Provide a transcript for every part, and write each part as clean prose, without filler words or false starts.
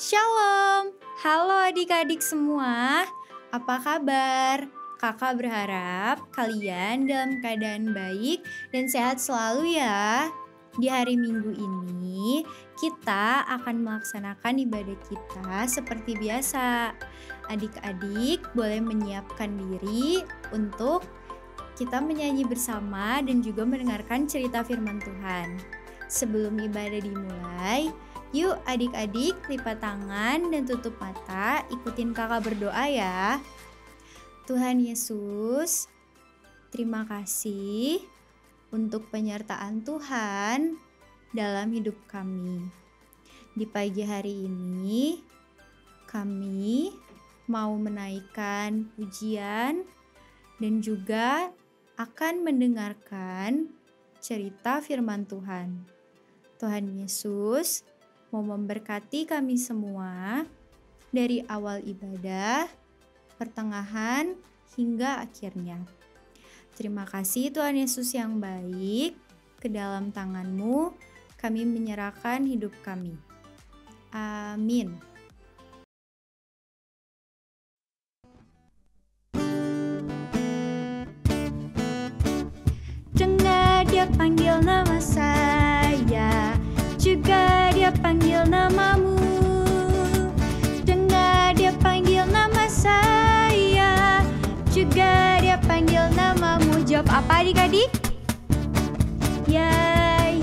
Shalom, halo adik-adik semua, apa kabar? Kakak berharap kalian dalam keadaan baik dan sehat selalu ya. Di hari Minggu ini, kita akan melaksanakan ibadah kita seperti biasa. Adik-adik boleh menyiapkan diri untuk kita menyanyi bersama dan juga mendengarkan cerita firman Tuhan. Sebelum ibadah dimulai, yuk adik-adik lipat tangan dan tutup mata, ikutin kakak berdoa ya. Tuhan Yesus, terima kasih untuk penyertaan Tuhan dalam hidup kami. Di pagi hari ini, kami mau menaikkan pujian dan juga akan mendengarkan cerita firman Tuhan. Tuhan Yesus mau memberkati kami semua dari awal ibadah, pertengahan, hingga akhirnya. Terima kasih Tuhan Yesus yang baik, ke dalam tangan-Mu kami menyerahkan hidup kami. Amin. Dengar Dia panggil nama saya, juga Dia panggil namamu. Dengar Dia panggil nama saya, juga Dia panggil namamu. Jawab apa adik-adik? Ya,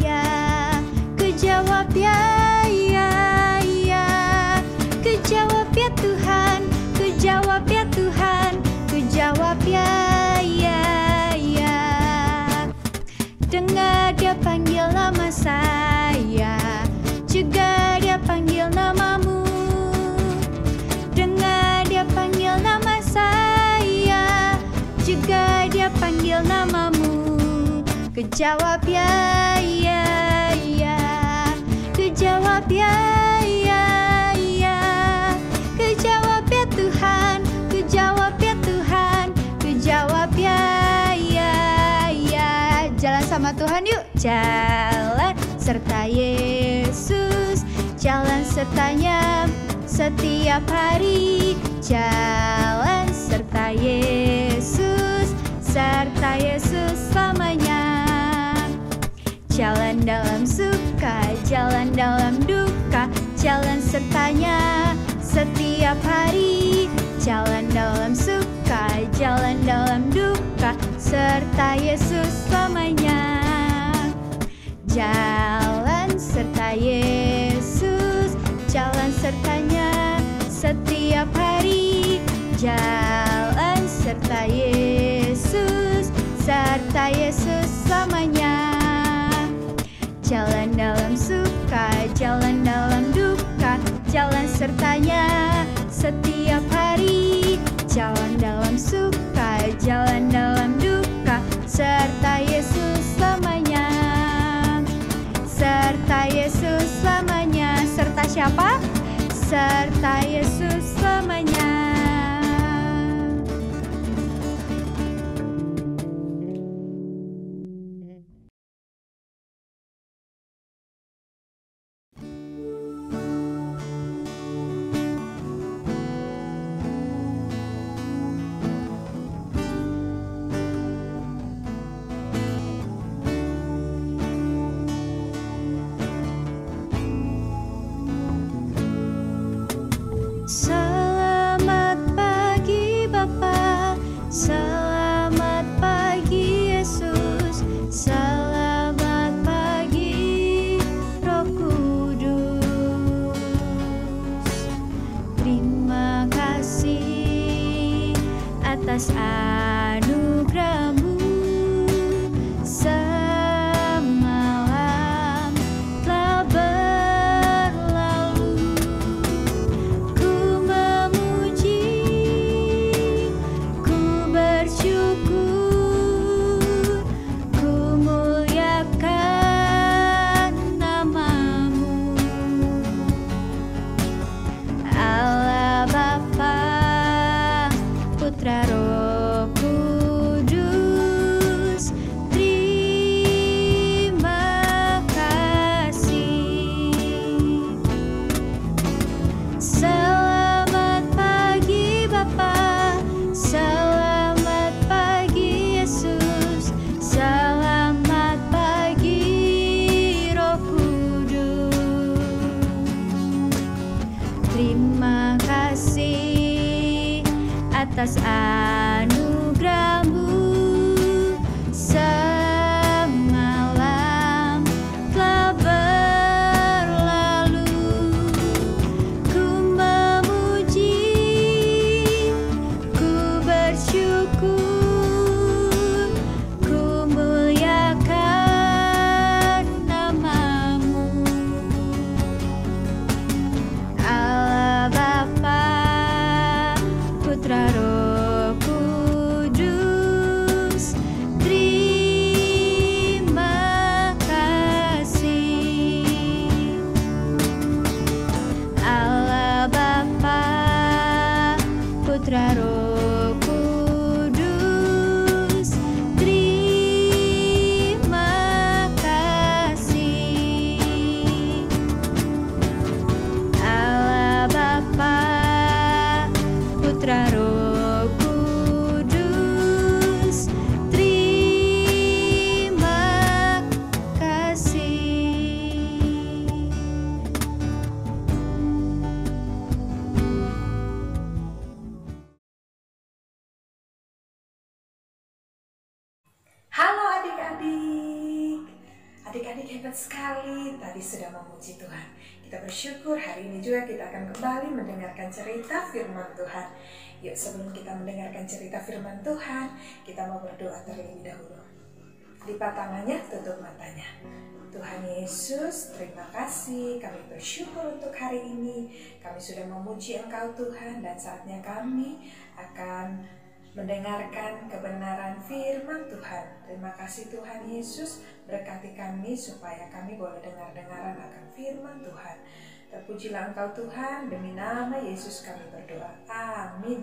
ya, ku jawab ya, ya, ya. Ku jawab ya Tuhan, ku jawab ya Tuhan, ku jawab ya, ya, ya. Dengar Dia panggil nama saya, juga Dia panggil namamu. Dengar Dia panggil nama saya, juga Dia panggil namamu. Ku jawab ya, ya, ya. Ku jawab ya, ya, ya. Ku jawab ya Tuhan, ku jawab ya Tuhan, ku jawab ya, ya, ya. Jalan sama Tuhan yuk. Jalan serta Yesus, jalan sertanya setiap hari. Jalan serta Yesus, serta Yesus selamanya. Jalan dalam suka, jalan dalam duka, jalan sertanya setiap hari. Jalan dalam suka, jalan dalam duka, serta Yesus selamanya. Jalan serta Yesus, jalan sertanya setiap hari. Jalan serta Yesus, serta Yesus selamanya. Jalan dalam suka, jalan dalam duka, jalan sertanya setiap hari. Jalan dalam suka, jalan dalam duka, serta Yesus selamanya. Serta Yesus selamanya. Serta siapa? Serta Yesus selamanya. So Adik-adik hebat sekali, tadi sudah memuji Tuhan. Kita bersyukur hari ini juga kita akan kembali mendengarkan cerita firman Tuhan. Yuk, sebelum kita mendengarkan cerita firman Tuhan, kita mau berdoa terlebih dahulu. Lipat tangannya, tutup matanya. Tuhan Yesus, terima kasih. Kami bersyukur untuk hari ini. Kami sudah memuji Engkau Tuhan, dan saatnya kami akan mendengarkan kebenaran firman Tuhan. Terima kasih Tuhan Yesus, berkati kami supaya kami boleh dengar-dengaran akan firman Tuhan. Terpujilah Engkau Tuhan, demi nama Yesus kami berdoa. Amin.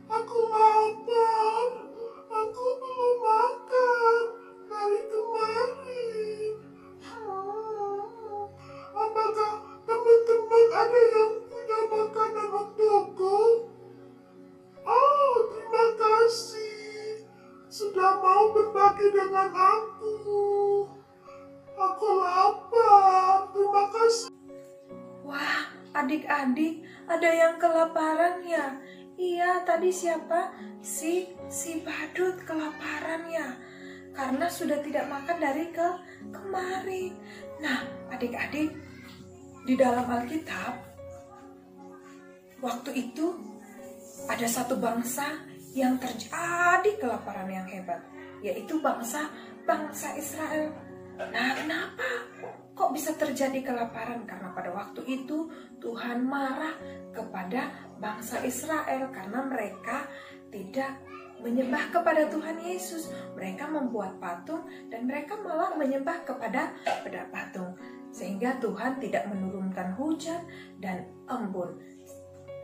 Aku lapar. Aku belum makan dari kemarin. Apakah teman-teman ada yang punya makanan untukku? Oh, terima kasih sudah mau berbagi dengan aku. Aku lapar, terima kasih. Wah, adik-adik, ada yang kelaparan ya? Iya, tadi siapa? Si Badut kelaparan ya? Karena sudah tidak makan dari kemarin. Nah, adik-adik, di dalam Alkitab, waktu itu ada satu bangsa yang terjadi kelaparan yang hebat, yaitu bangsa Israel. Nah, kenapa kok bisa terjadi kelaparan? Karena pada waktu itu Tuhan marah kepada bangsa Israel karena mereka tidak menyembah kepada Tuhan Yesus. Mereka membuat patung dan mereka malah menyembah kepada patung, sehingga Tuhan tidak menurunkan hujan dan embun.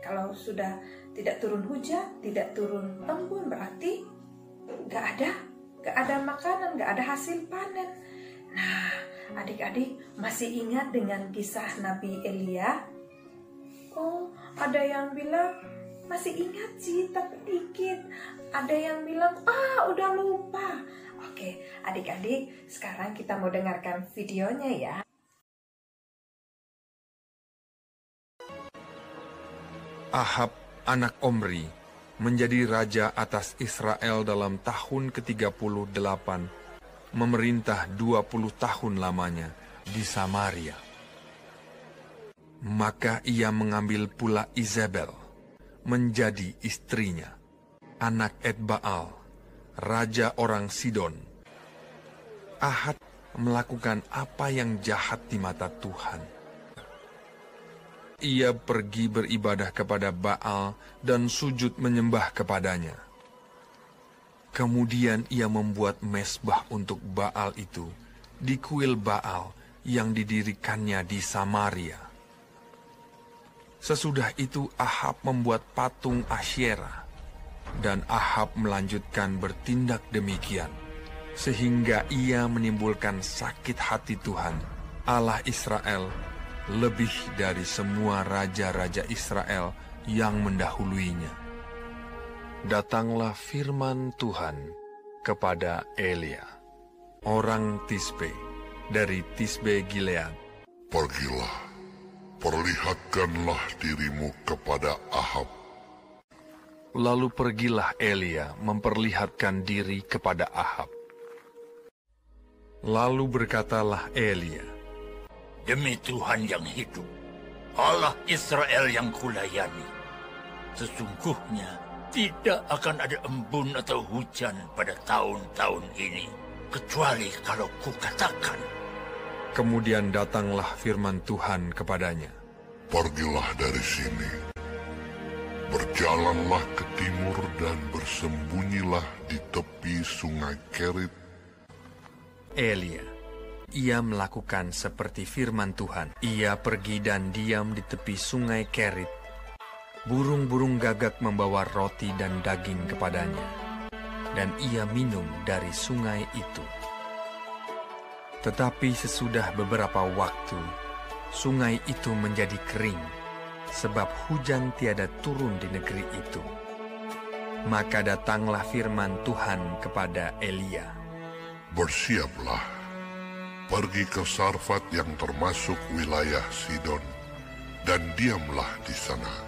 Kalau sudah tidak turun hujan, tidak turun embun, berarti gak ada makanan, gak ada hasil panen. Nah, adik-adik masih ingat dengan kisah Nabi Elia? Oh, ada yang bilang masih ingat sih, tapi dikit. Ada yang bilang, udah lupa. Oke, adik-adik, sekarang kita mau dengarkan videonya ya. Ahab, anak Omri, menjadi raja atas Israel dalam tahun ke-38, memerintah 20 tahun lamanya di Samaria. Maka ia mengambil pula Izabel menjadi istrinya, anak Etbaal, raja orang Sidon. Ahab melakukan apa yang jahat di mata Tuhan. Ia pergi beribadah kepada Baal dan sujud menyembah kepadanya. Kemudian ia membuat mezbah untuk Baal itu di kuil Baal yang didirikannya di Samaria. Sesudah itu Ahab membuat patung Asyera, dan Ahab melanjutkan bertindak demikian, sehingga ia menimbulkan sakit hati Tuhan, Allah Israel, lebih dari semua raja-raja Israel yang mendahuluinya. Datanglah firman Tuhan kepada Elia, orang Tisbe, dari Tisbe Gilead. Pergilah, perlihatkanlah dirimu kepada Ahab. Lalu pergilah Elia memperlihatkan diri kepada Ahab. Lalu berkatalah Elia, "Demi Tuhan yang hidup, Allah Israel yang kulayani, sesungguhnya tidak akan ada embun atau hujan pada tahun-tahun ini, kecuali kalau kukatakan." Kemudian datanglah firman Tuhan kepadanya, Pergilah dari sini, berjalanlah ke timur dan bersembunyilah di tepi sungai Kerit. Elia, ia melakukan seperti firman Tuhan. Ia pergi dan diam di tepi sungai Kerit. Burung-burung gagak membawa roti dan daging kepadanya, dan ia minum dari sungai itu. Tetapi sesudah beberapa waktu, sungai itu menjadi kering, sebab hujan tiada turun di negeri itu. Maka datanglah firman Tuhan kepada Elia, Bersiaplah, pergi ke Sarfat yang termasuk wilayah Sidon, dan diamlah di sana.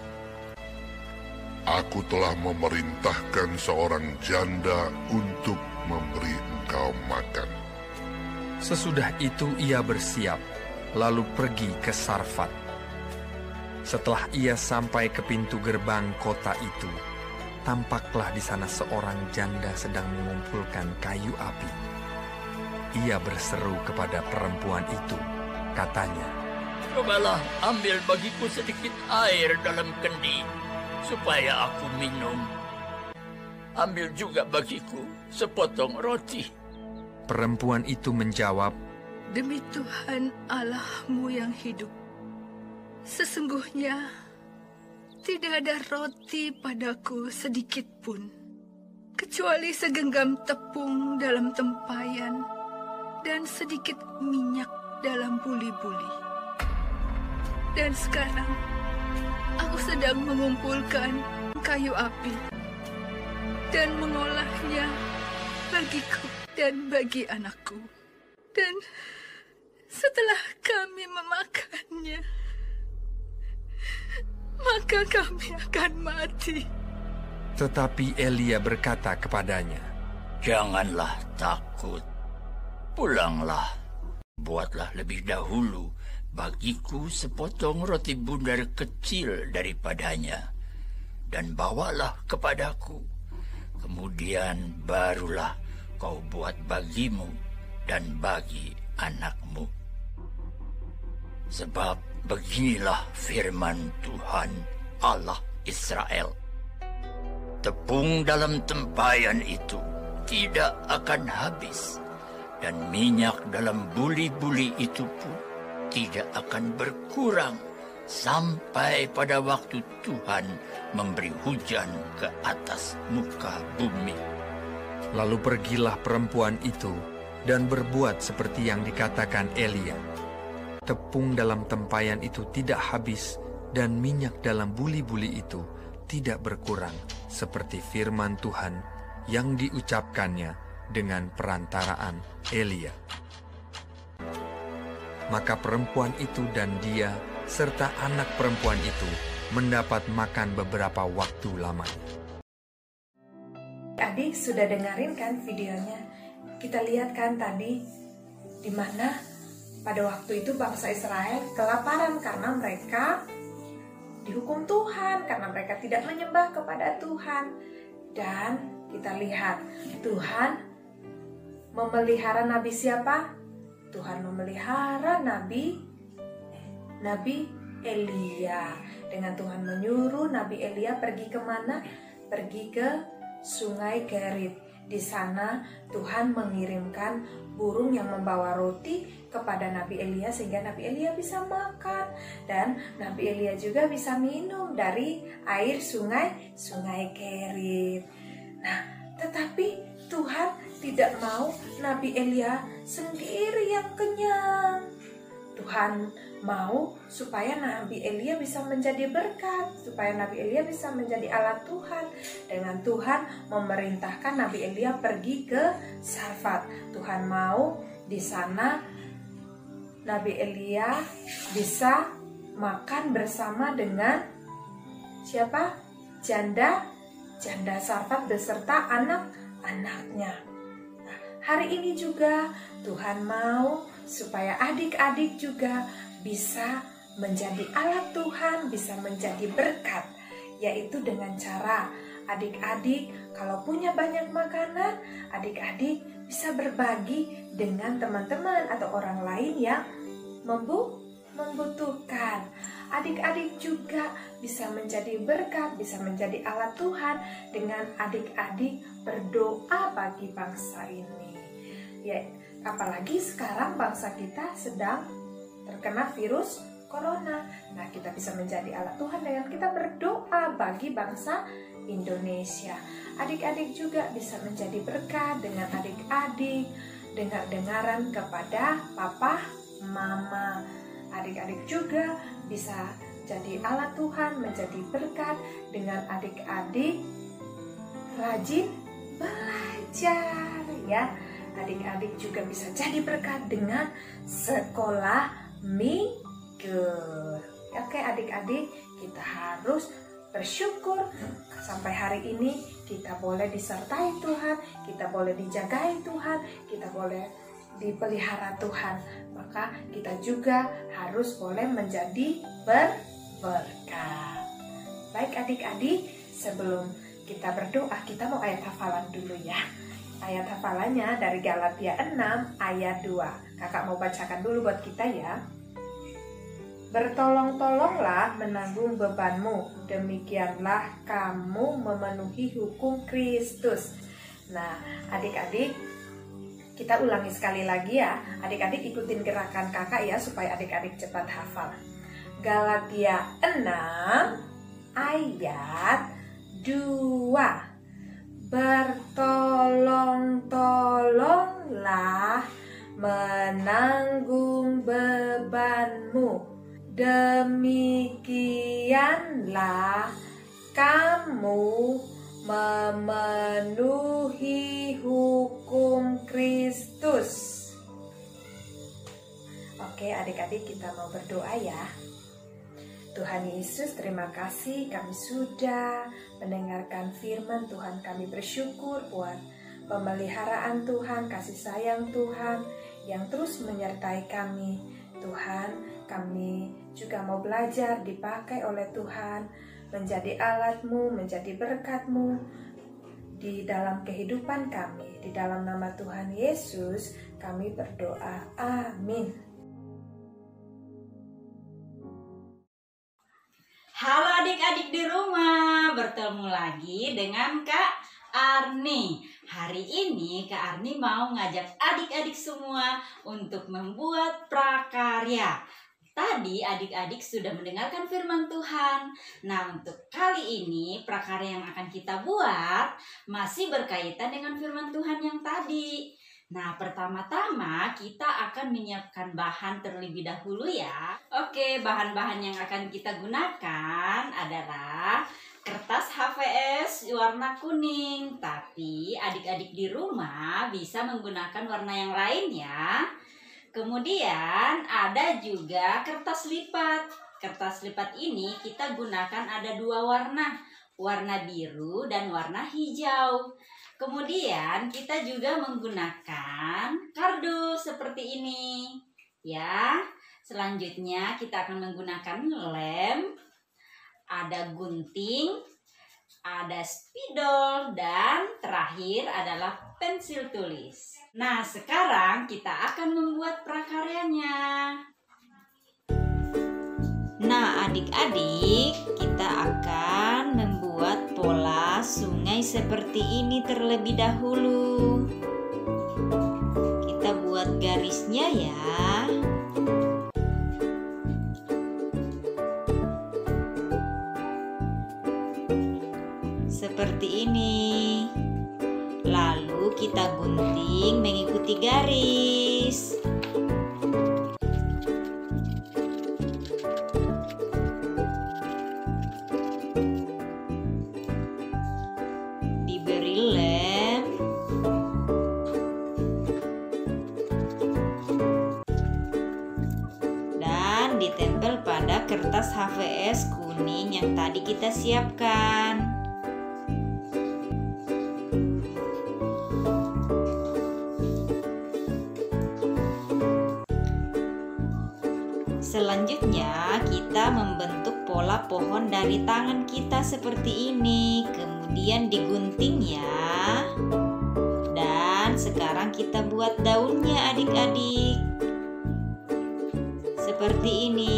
Aku telah memerintahkan seorang janda untuk memberi engkau makan. Sesudah itu ia bersiap, lalu pergi ke Sarfat. Setelah ia sampai ke pintu gerbang kota itu, tampaklah di sana seorang janda sedang mengumpulkan kayu api. Ia berseru kepada perempuan itu, katanya, "Cobalah ambil bagiku sedikit air dalam kendi, supaya aku minum. Ambil juga bagiku sepotong roti." Perempuan itu menjawab, "Demi Tuhan Allahmu yang hidup, sesungguhnya tidak ada roti padaku sedikit pun, kecuali segenggam tepung dalam tempayan dan sedikit minyak dalam buli-buli. Dan sekarang aku sedang mengumpulkan kayu api dan mengolahnya bagiku dan bagi anakku. Dan setelah kami memakannya, maka kami akan mati." Tetapi Elia berkata kepadanya, "Janganlah takut. Pulanglah, buatlah lebih dahulu bagiku sepotong roti bundar kecil daripadanya, dan bawalah kepadaku. Kemudian barulah kau buat bagimu dan bagi anakmu. Sebab beginilah firman Tuhan Allah Israel. Tepung dalam tempayan itu tidak akan habis, dan minyak dalam buli-buli itu pun tidak akan berkurang sampai pada waktu Tuhan memberi hujan ke atas muka bumi." Lalu pergilah perempuan itu dan berbuat seperti yang dikatakan Elia. Tepung dalam tempayan itu tidak habis, dan minyak dalam buli-buli itu tidak berkurang, seperti firman Tuhan yang diucapkannya dengan perantaraan Elia. Maka perempuan itu dan dia serta anak perempuan itu mendapat makan beberapa waktu lamanya. Adik sudah dengerin kan videonya? Kita lihat kan tadi di mana pada waktu itu bangsa Israel kelaparan karena mereka dihukum Tuhan, karena mereka tidak menyembah kepada Tuhan. Dan kita lihat Tuhan memelihara nabi siapa? Tuhan memelihara nabi Elia. Dengan Tuhan menyuruh nabi Elia pergi kemana? Pergi ke Sungai Kerit. Di sana Tuhan mengirimkan burung yang membawa roti kepada Nabi Elia sehingga Nabi Elia bisa makan, dan Nabi Elia juga bisa minum dari air sungai Kerit. Nah, tetapi Tuhan tidak mau Nabi Elia sendiri yang kenyang. Tuhan mau supaya Nabi Elia bisa menjadi berkat, supaya Nabi Elia bisa menjadi alat Tuhan. Dengan Tuhan memerintahkan Nabi Elia pergi ke Sarfat. Tuhan mau di sana Nabi Elia bisa makan bersama dengan siapa? Janda Sarfat beserta anak-anaknya. Nah, hari ini juga Tuhan mau supaya adik-adik juga bisa menjadi alat Tuhan, bisa menjadi berkat, yaitu dengan cara adik-adik kalau punya banyak makanan, adik-adik bisa berbagi dengan teman-teman atau orang lain yang membutuhkan. Adik-adik juga bisa menjadi berkat, bisa menjadi alat Tuhan dengan adik-adik berdoa bagi bangsa ini. Ya, apalagi sekarang bangsa kita sedang terkena virus corona. Nah, kita bisa menjadi alat Tuhan dengan kita berdoa bagi bangsa Indonesia. Adik-adik juga bisa menjadi berkat dengan adik-adik dengar-dengaran kepada papa, mama. Adik-adik juga bisa jadi alat Tuhan, menjadi berkat dengan adik-adik rajin belajar, ya. Adik-adik juga bisa jadi berkat dengan sekolah minggu. Oke adik-adik, kita harus bersyukur sampai hari ini kita boleh disertai Tuhan, kita boleh dijagai Tuhan, kita boleh dipelihara Tuhan, maka kita juga harus boleh menjadi berberkat. Baik adik-adik, sebelum kita berdoa, kita mau ayat hafalan dulu ya. Ayat hafalannya dari Galatia 6 ayat 2. Kakak mau bacakan dulu buat kita ya. Bertolong-tolonglah menanggung bebanmu, demikianlah kamu memenuhi hukum Kristus. Nah, adik-adik, kita ulangi sekali lagi ya. Adik-adik ikutin gerakan kakak ya, supaya adik-adik cepat hafal. Galatia 6 ayat 2. Bertolong-tolonglah menanggung bebanmu, demikianlah kamu memenuhi hukum Kristus. Oke adik-adik, kita mau berdoa ya. Tuhan Yesus, terima kasih kami sudah mendengarkan firman Tuhan. Kami bersyukur buat pemeliharaan Tuhan, kasih sayang Tuhan yang terus menyertai kami. Tuhan, kami juga mau belajar dipakai oleh Tuhan, menjadi alat-Mu, menjadi berkat-Mu di dalam kehidupan kami. Di dalam nama Tuhan Yesus kami berdoa. Amin. Halo adik-adik di rumah, bertemu lagi dengan Kak Arni. Hari ini Kak Arni mau ngajak adik-adik semua untuk membuat prakarya. Tadi adik-adik sudah mendengarkan firman Tuhan. Nah, untuk kali ini prakarya yang akan kita buat masih berkaitan dengan firman Tuhan yang tadi. Nah, pertama-tama kita akan menyiapkan bahan terlebih dahulu ya. Oke, bahan-bahan yang akan kita gunakan adalah kertas HVS warna kuning. Tapi adik-adik di rumah bisa menggunakan warna yang lain ya. Kemudian ada juga kertas lipat. Kertas lipat ini kita gunakan ada 2 warna. Warna biru dan warna hijau. Kemudian kita juga menggunakan kardus seperti ini. Ya, selanjutnya kita akan menggunakan lem, ada gunting, ada spidol, dan terakhir adalah pensil tulis. Nah, sekarang kita akan membuat prakaryanya. Nah, adik-adik, kita akan membuat pola sungai seperti ini terlebih dahulu. Kita buat garisnya ya. Seperti ini. Lalu kita gunting mengikuti garis. Diberi lem. Dan ditempel pada kertas HVS kuning yang tadi kita siapkan. Selanjutnya kita membentuk pola pohon dari tangan kita seperti ini. Kemudian digunting ya. Dan sekarang kita buat daunnya adik-adik. Seperti ini.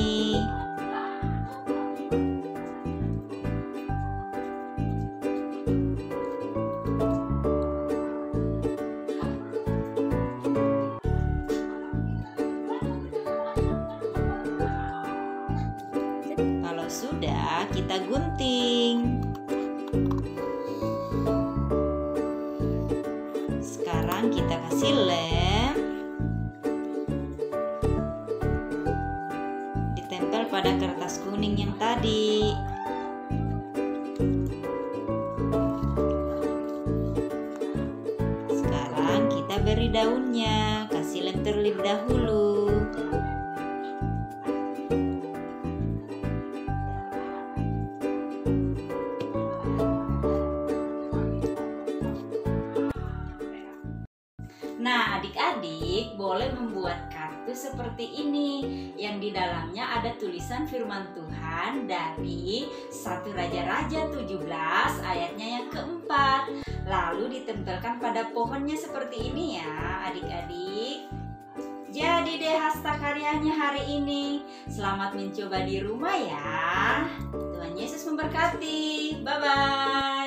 Kalau sudah, kita gunting. Sekarang kita kasih lem. Ditempel pada kertas kuning yang tadi. Sekarang kita beri daunnya, kasih lem terlebih dahulu. Nah, adik-adik boleh membuat kartu seperti ini yang di dalamnya ada tulisan firman Tuhan dari 1 Raja-Raja 17 ayatnya yang keempat. Lalu ditempelkan pada pohonnya seperti ini ya, adik-adik. Jadi deh hasta karyanya hari ini. Selamat mencoba di rumah ya. Tuhan Yesus memberkati. Bye-bye.